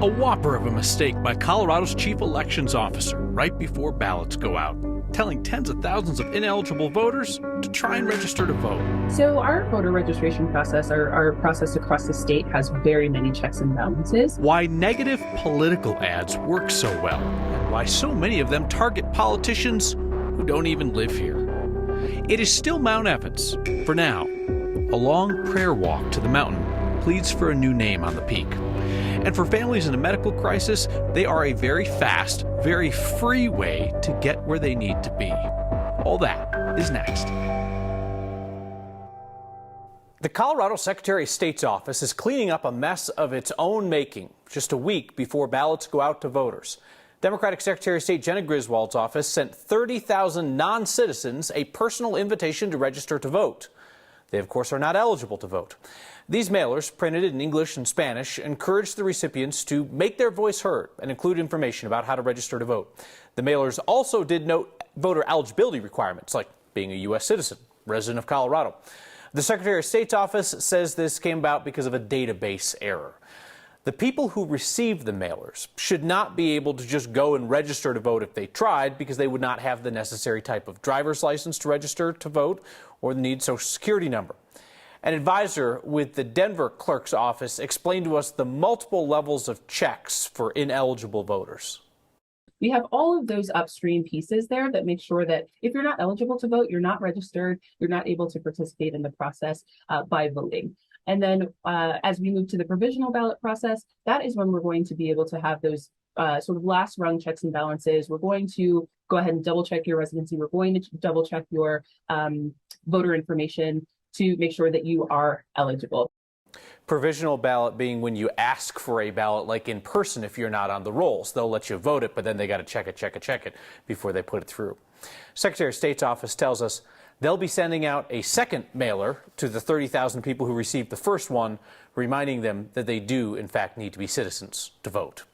A whopper of a mistake by Colorado's chief elections officer right before ballots go out, telling tens of thousands of ineligible voters to try and register to vote. So our voter registration process, our process across the state, has very many checks and balances. Why negative political ads work so well, and why so many of them target politicians who don't even live here. It is still Mount Evans, for now. A long prayer walk to the mountain pleads for a new name on the peak. And for families in a medical crisis, they are a very fast, very free way to get where they need to be. All that is next. The Colorado Secretary of State's office is cleaning up a mess of its own making just a week before ballots go out to voters. Democratic Secretary of State Jenna Griswold's office sent 30,000 non-citizens a personal invitation to register to vote. They, of course, are not eligible to vote. These mailers, printed in English and Spanish, encourage the recipients to make their voice heard and include information about how to register to vote. The mailers also did note voter eligibility requirements, like being a U.S. citizen, resident of Colorado. The Secretary of State's office says this came about because of a database error. The people who received the mailers should not be able to just go and register to vote if they tried, because they would not have the necessary type of driver's license to register to vote or need Social Security number. An advisor with the Denver clerk's office explained to us the multiple levels of checks for ineligible voters. We have all of those upstream pieces there that make sure that if you're not eligible to vote, you're not registered, you're not able to participate in the process by voting. And then as we move to the provisional ballot process, that is when we're going to be able to have those sort of last rung checks and balances. We're going to go ahead and double check your residency. We're going to double check your voter information to make sure that you are eligible. Provisional ballot being when you ask for a ballot, like in person, if you're not on the rolls. They'll let you vote it, but then they got to check it before they put it through. Secretary of State's office tells us they'll be sending out a second mailer to the 30,000 people who received the first one, reminding them that they do, in fact, need to be citizens to vote.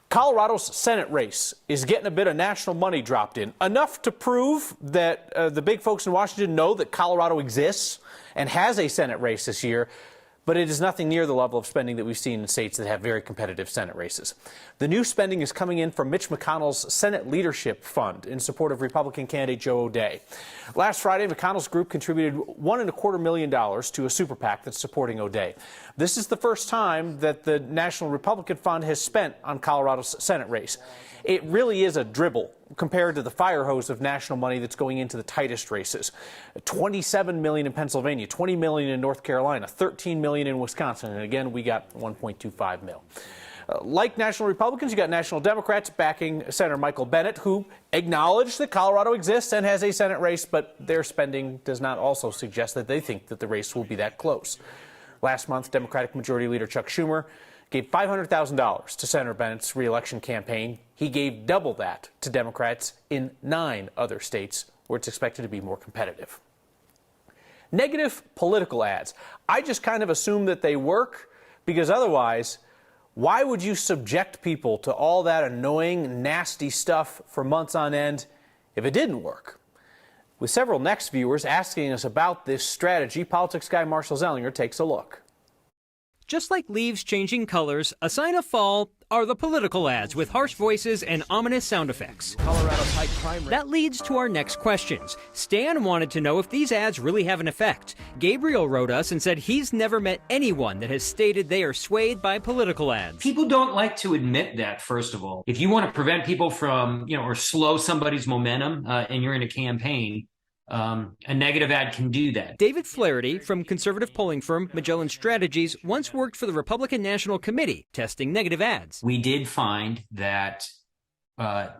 Colorado's Senate race is getting a bit of national money dropped in, enough to prove that the big folks in Washington know that Colorado exists and has a Senate race this year, but it is nothing near the level of spending that we've seen in states that have very competitive Senate races. The new spending is coming in from Mitch McConnell's Senate Leadership Fund in support of Republican candidate Joe O'Dea. Last Friday, McConnell's group contributed $1.25 million to a super PAC that's supporting O'Dea. This is the first time that the National Republican Fund has spent on Colorado's Senate race. It really is a dribble compared to the fire hose of national money that's going into the tightest races. $27 million in Pennsylvania, $20 million in North Carolina, $13 million in Wisconsin, and again, we got $1.25 million. Like national Republicans, you got national Democrats backing Senator Michael Bennet, who acknowledged that Colorado exists and has a Senate race, but their spending does not also suggest that they think that the race will be that close. Last month, Democratic Majority Leader Chuck Schumer gave $500,000 to Senator Bennett's reelection campaign. He gave double that to Democrats in 9 other states where it's expected to be more competitive. Negative political ads. I just kind of assume that they work, because otherwise, why would you subject people to all that annoying, nasty stuff for months on end if it didn't work? With several Next viewers asking us about this strategy, politics guy Marshall Zellinger takes a look. Just like leaves changing colors, a sign of fall are the political ads with harsh voices and ominous sound effects. Colorado's high crime rate. That leads to our next questions. Stan wanted to know if these ads really have an effect. Gabriel wrote us and said he's never met anyone that has stated they are swayed by political ads. People don't like to admit that, first of all. If you want to prevent people from, or slow somebody's momentum and you're in a campaign, a negative ad can do that. David Flaherty from conservative polling firm Magellan Strategies once worked for the Republican National Committee testing negative ads. We did find that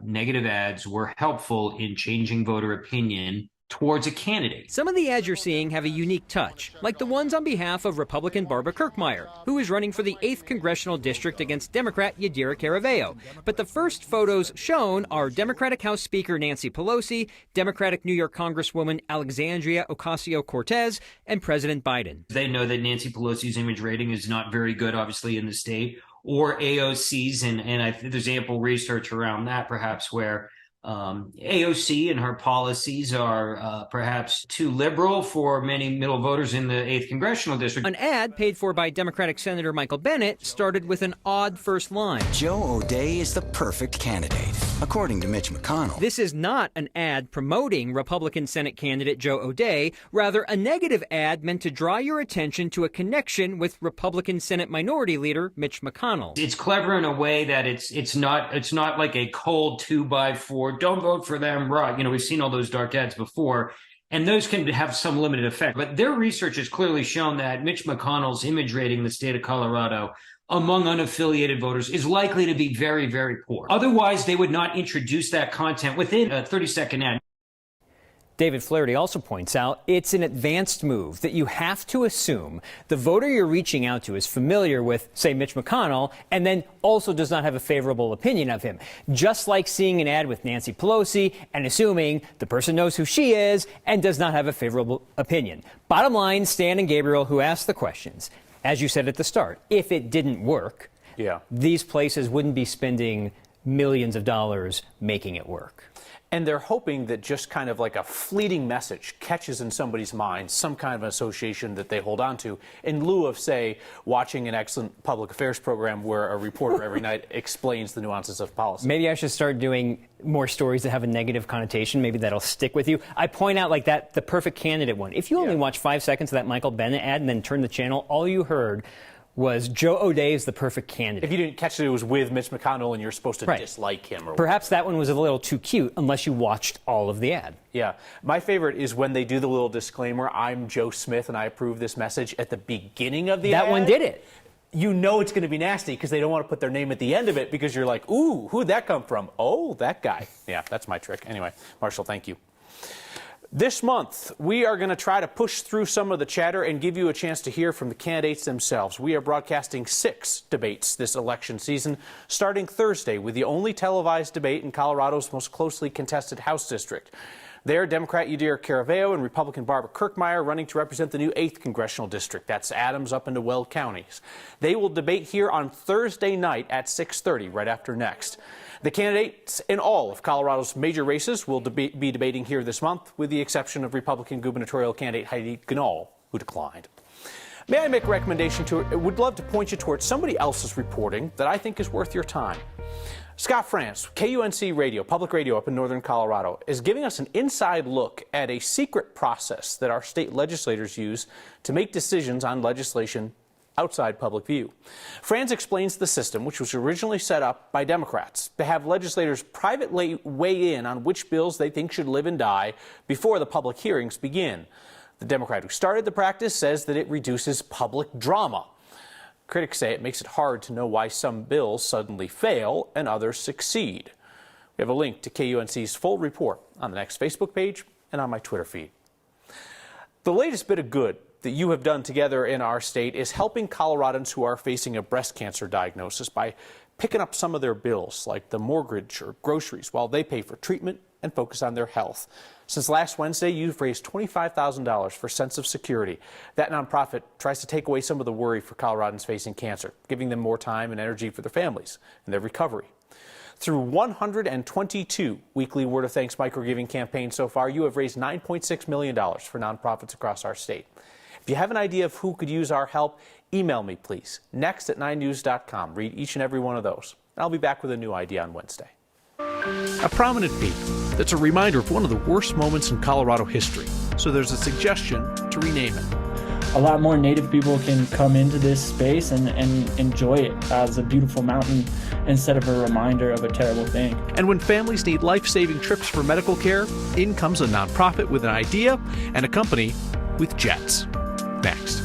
negative ads were helpful in changing voter opinion towards a candidate. Some of the ads you're seeing have a unique touch, like the ones on behalf of Republican Barbara Kirkmeyer, who is running for the 8th Congressional District against Democrat Yadira Caraveo. But the first photos shown are Democratic House Speaker Nancy Pelosi, Democratic New York Congresswoman Alexandria Ocasio-Cortez, and President Biden. They know that Nancy Pelosi's image rating is not very good, obviously, in the state, or AOC's, and I think there's ample research around that, perhaps, where AOC and her policies are perhaps too liberal for many middle voters in the 8th Congressional District. An ad paid for by Democratic Senator Michael Bennet started with an odd first line. Joe O'Dea is the perfect candidate, according to Mitch McConnell. This is not an ad promoting Republican Senate candidate Joe O'Dea, rather a negative ad meant to draw your attention to a connection with Republican Senate Minority Leader Mitch McConnell. It's clever in a way that it's not like a cold 2x4. Don't vote for them, right? We've seen all those dark ads before, and those can have some limited effect. But their research has clearly shown that Mitch McConnell's image rating in the state of Colorado among unaffiliated voters is likely to be very, very poor. Otherwise, they would not introduce that content within a 30-second ad. David Flaherty also points out it's an advanced move that you have to assume the voter you're reaching out to is familiar with, say, Mitch McConnell, and then also does not have a favorable opinion of him. Just like seeing an ad with Nancy Pelosi and assuming the person knows who she is and does not have a favorable opinion. Bottom line, Stan and Gabriel, who asked the questions, as you said at the start, if it didn't work, these places wouldn't be spending millions of dollars making it work. And they're hoping that just kind of like a fleeting message catches in somebody's mind some kind of association that they hold on to, in lieu of, say, watching an excellent public affairs program where a reporter every night explains the nuances of policy. Maybe I should start doing more stories that have a negative connotation. Maybe that'll stick with you. I point out like that, the perfect candidate one. If you only watch 5 seconds of that Michael Bennet ad and then turn the channel, all you heard was Joe O'Dea is the perfect candidate. If you didn't catch it, it was with Mitch McConnell and you're supposed to dislike him. Or perhaps that one was a little too cute unless you watched all of the ad. Yeah. My favorite is when they do the little disclaimer, I'm Joe Smith and I approve this message at the beginning of the ad. That one did it. You know it's going to be nasty because they don't want to put their name at the end of it because you're like, ooh, who'd that come from? Oh, that guy. Yeah, that's my trick. Anyway, Marshall, thank you. This month, we are going to try to push through some of the chatter and give you a chance to hear from the candidates themselves. We are broadcasting 6 debates this election season, starting Thursday with the only televised debate in Colorado's most closely contested House district. There, Democrat Yadira Caraveo and Republican Barbara Kirkmeyer running to represent the new 8th Congressional District. That's Adams up into Weld counties. They will debate here on Thursday night at 6:30, right after next. The candidates in all of Colorado's major races will be debating here this month, with the exception of Republican gubernatorial candidate Heidi Ganahl, who declined. May I make a recommendation would love to point you towards somebody else's reporting that I think is worth your time. Scott France, KUNC Radio, public radio up in northern Colorado, is giving us an inside look at a secret process that our state legislators use to make decisions on legislation outside public view. Franz explains the system, which was originally set up by Democrats, to have legislators privately weigh in on which bills they think should live and die before the public hearings begin. The Democrat who started the practice says that it reduces public drama. Critics say it makes it hard to know why some bills suddenly fail and others succeed. We have a link to KUNC's full report on the next Facebook page and on my Twitter feed. The latest bit of good that you have done together in our state is helping Coloradans who are facing a breast cancer diagnosis by picking up some of their bills, like the mortgage or groceries, while they pay for treatment and focus on their health. Since last Wednesday, you've raised $25,000 for Sense of Security. That nonprofit tries to take away some of the worry for Coloradans facing cancer, giving them more time and energy for their families and their recovery. Through 122 weekly Word of Thanks microgiving campaigns so far, you have raised $9.6 million for nonprofits across our state. If you have an idea of who could use our help, email me, please. next@9news.com. Read each and every one of those. I'll be back with a new idea on Wednesday. A prominent peak that's a reminder of one of the worst moments in Colorado history. So there's a suggestion to rename it. A lot more Native people can come into this space and enjoy it as a beautiful mountain instead of a reminder of a terrible thing. And when families need life-saving trips for medical care, in comes a nonprofit with an idea and a company with jets. Next.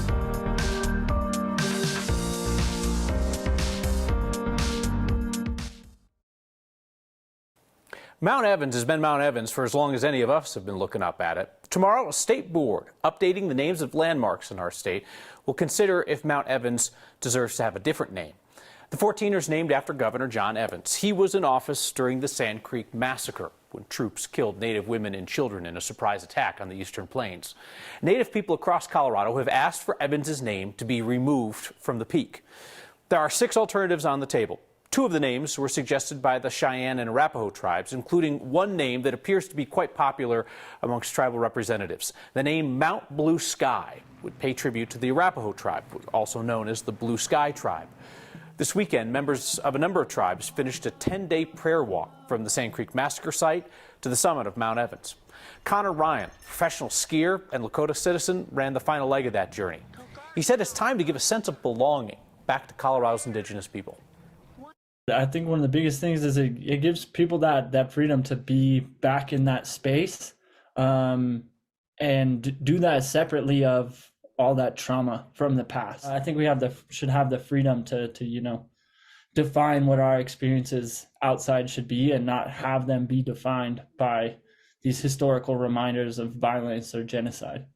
Mount Evans has been Mount Evans for as long as any of us have been looking up at it. Tomorrow, a state board updating the names of landmarks in our state will consider if Mount Evans deserves to have a different name. The 14er named after Governor John Evans. He was in office during the Sand Creek Massacre, when troops killed Native women and children in a surprise attack on the Eastern Plains. Native people across Colorado have asked for Evans's name to be removed from the peak. There are 6 alternatives on the table. Two of the names were suggested by the Cheyenne and Arapaho tribes, including one name that appears to be quite popular amongst tribal representatives. The name Mount Blue Sky would pay tribute to the Arapaho tribe, also known as the Blue Sky Tribe. This weekend, members of a number of tribes finished a 10-day prayer walk from the Sand Creek Massacre site to the summit of Mount Evans. Connor Ryan, professional skier and Lakota citizen, ran the final leg of that journey. He said it's time to give a sense of belonging back to Colorado's Indigenous people. I think one of the biggest things is it gives people that freedom to be back in that space, and do that separately of all that trauma from the past. I think we should have the freedom to define what our experiences outside should be, and not have them be defined by these historical reminders of violence or genocide.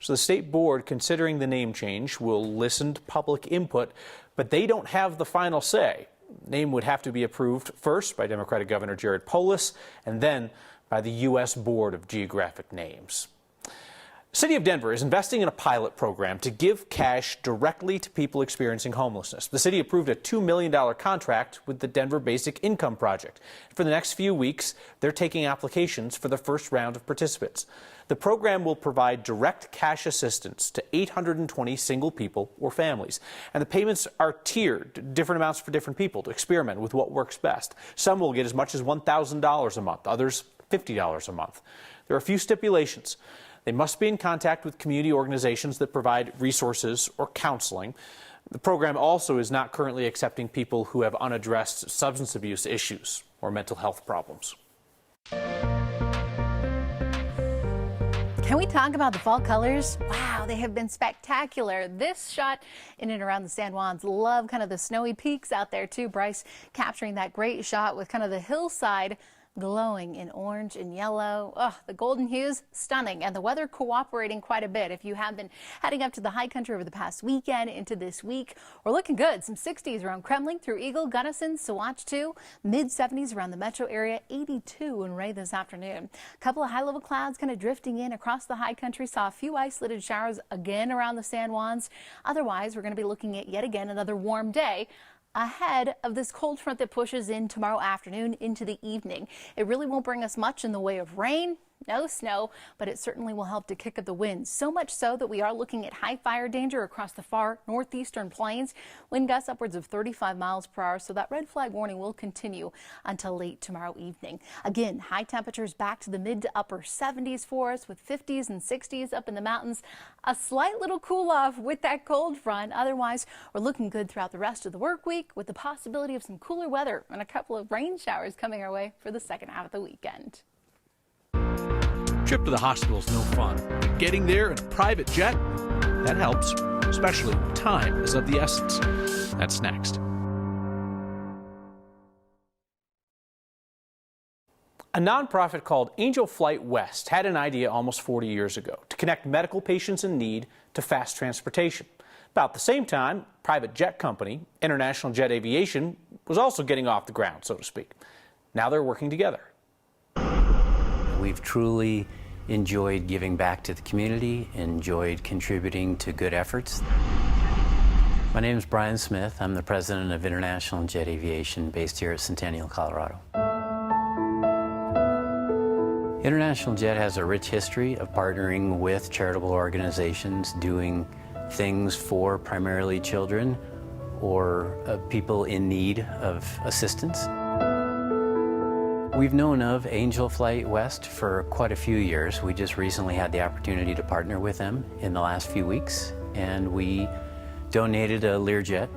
So the state board, considering the name change, will listen to public input, but they don't have the final say. The name would have to be approved first by Democratic Governor Jared Polis and then by the U.S. Board of Geographic Names. The City of Denver is investing in a pilot program to give cash directly to people experiencing homelessness. The city approved a $2 million contract with the Denver Basic Income Project. For the next few weeks, they're taking applications for the first round of participants. The program will provide direct cash assistance to 820 single people or families. And the payments are tiered, different amounts for different people, to experiment with what works best. Some will get as much as $1,000 a month, others $50 a month. There are a few stipulations. They must be in contact with community organizations that provide resources or counseling. The program also is not currently accepting people who have unaddressed substance abuse issues or mental health problems. Can we talk about the fall colors? Wow, they have been spectacular. This shot in and around the San Juans. Love kind of the snowy peaks out there too. Bryce capturing that great shot with kind of the hillside glowing in orange and yellow. Oh, the golden hues, stunning, and the weather cooperating quite a bit. If you have been heading up to the high country over the past weekend into this week, we're looking good. Some 60s around Kremling through Eagle, Gunnison, Saguache too. Mid-70s around the metro area, 82 in Ray this afternoon. A couple of high-level clouds kind of drifting in across the high country. Saw a few isolated showers again around the San Juans. Otherwise, we're going to be looking at yet again another warm day ahead of this cold front that pushes in tomorrow afternoon into the evening. It really won't bring us much in the way of rain, no snow, but it certainly will help to kick up the winds. So much so that we are looking at high fire danger across the far northeastern plains. Wind gusts upwards of 35 miles per hour, so that red flag warning will continue until late tomorrow evening. Again, high temperatures back to the mid to upper 70s for us, with 50s and 60s up in the mountains. A slight little cool off with that cold front. Otherwise, we're looking good throughout the rest of the work week, with the possibility of some cooler weather and a couple of rain showers coming our way for the second half of the weekend. Trip to the hospital is no fun. Getting there in a private jet, that helps, especially when time is of the essence. That's next. A nonprofit called Angel Flight West had an idea almost 40 years ago to connect medical patients in need to fast transportation. About the same time, private jet company, International Jet Aviation, was also getting off the ground, so to speak. Now they're working together. We've truly enjoyed giving back to the community, enjoyed contributing to good efforts. My name is Brian Smith. I'm the president of International Jet Aviation based here at Centennial, Colorado. International Jet has a rich history of partnering with charitable organizations, doing things for primarily children or people in need of assistance. We've known of Angel Flight West for quite a few years. We just recently had the opportunity to partner with them in the last few weeks, and we donated a Learjet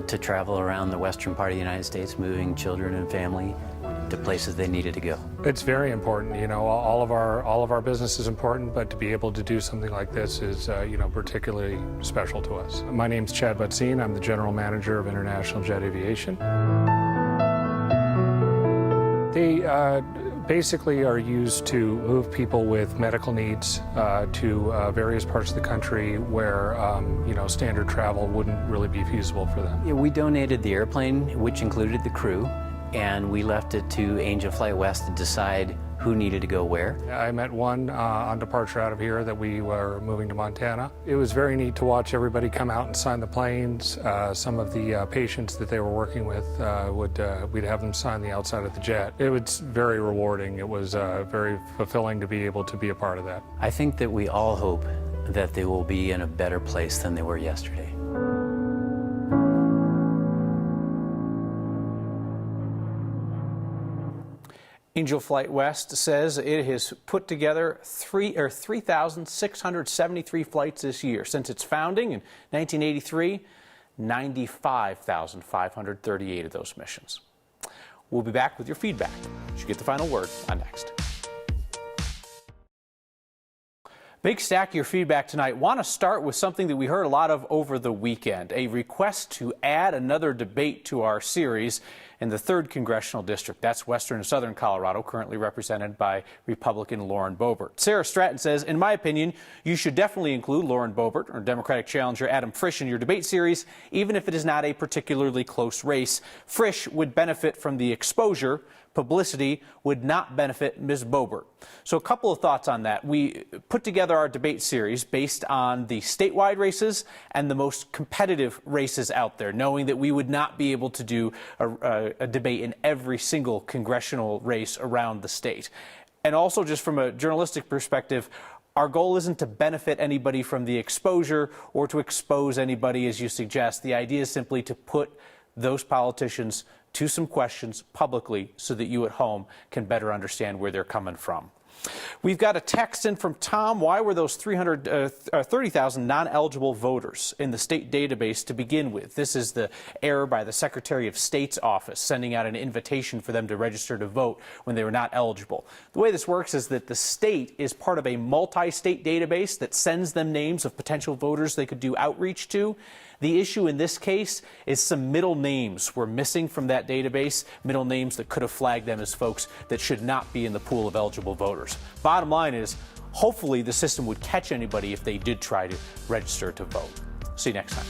to travel around the western part of the United States, moving children and family to places they needed to go. It's very important. You know, all of our business is important, but to be able to do something like this is, particularly special to us. My name's Chad Butzine. I'm the general manager of International Jet Aviation. They basically are used to move people with medical needs to various parts of the country where, standard travel wouldn't really be feasible for them. Yeah, we donated the airplane, which included the crew, and we left it to Angel Flight West to decide who needed to go where. I met one on departure out of here that we were moving to Montana. It was very neat to watch everybody come out and sign the planes. Some of the patients that they were working with, we'd have them sign the outside of the jet. It was very rewarding. It was very fulfilling to be able to be a part of that. I think that we all hope that they will be in a better place than they were yesterday. Angel Flight West says it has put together 3,673 flights this year. Since its founding in 1983, 95,538 of those missions. We'll be back with your feedback. You get the final word on next. Big stack of your feedback tonight. Want to start with something that we heard a lot of over the weekend, a request to add another debate to our series in the 3rd Congressional District. That's western and southern Colorado, currently represented by Republican Lauren Boebert. Sarah Stratton says, in my opinion, you should definitely include Lauren Boebert or Democratic challenger Adam Frisch in your debate series, even if it is not a particularly close race. Frisch would benefit from the exposure. Publicity would not benefit Ms. Boebert. So a couple of thoughts on that. We put together our debate series based on the statewide races and the most competitive races out there, knowing that we would not be able to do a debate in every single congressional race around the state. And also, just from a journalistic perspective, our goal isn't to benefit anybody from the exposure or to expose anybody, as you suggest. The idea is simply to put those politicians to some questions publicly so that you at home can better understand where they're coming from. We've got a text in from Tom. Why were those 30,000 non-eligible voters in the state database to begin with? This is the error by the Secretary of State's office, sending out an invitation for them to register to vote when they were not eligible. The way this works is that the state is part of a multi-state database that sends them names of potential voters they could do outreach to. The issue in this case is some middle names were missing from that database, middle names that could have flagged them as folks that should not be in the pool of eligible voters. Bottom line is, hopefully the system would catch anybody if they did try to register to vote. See you next time.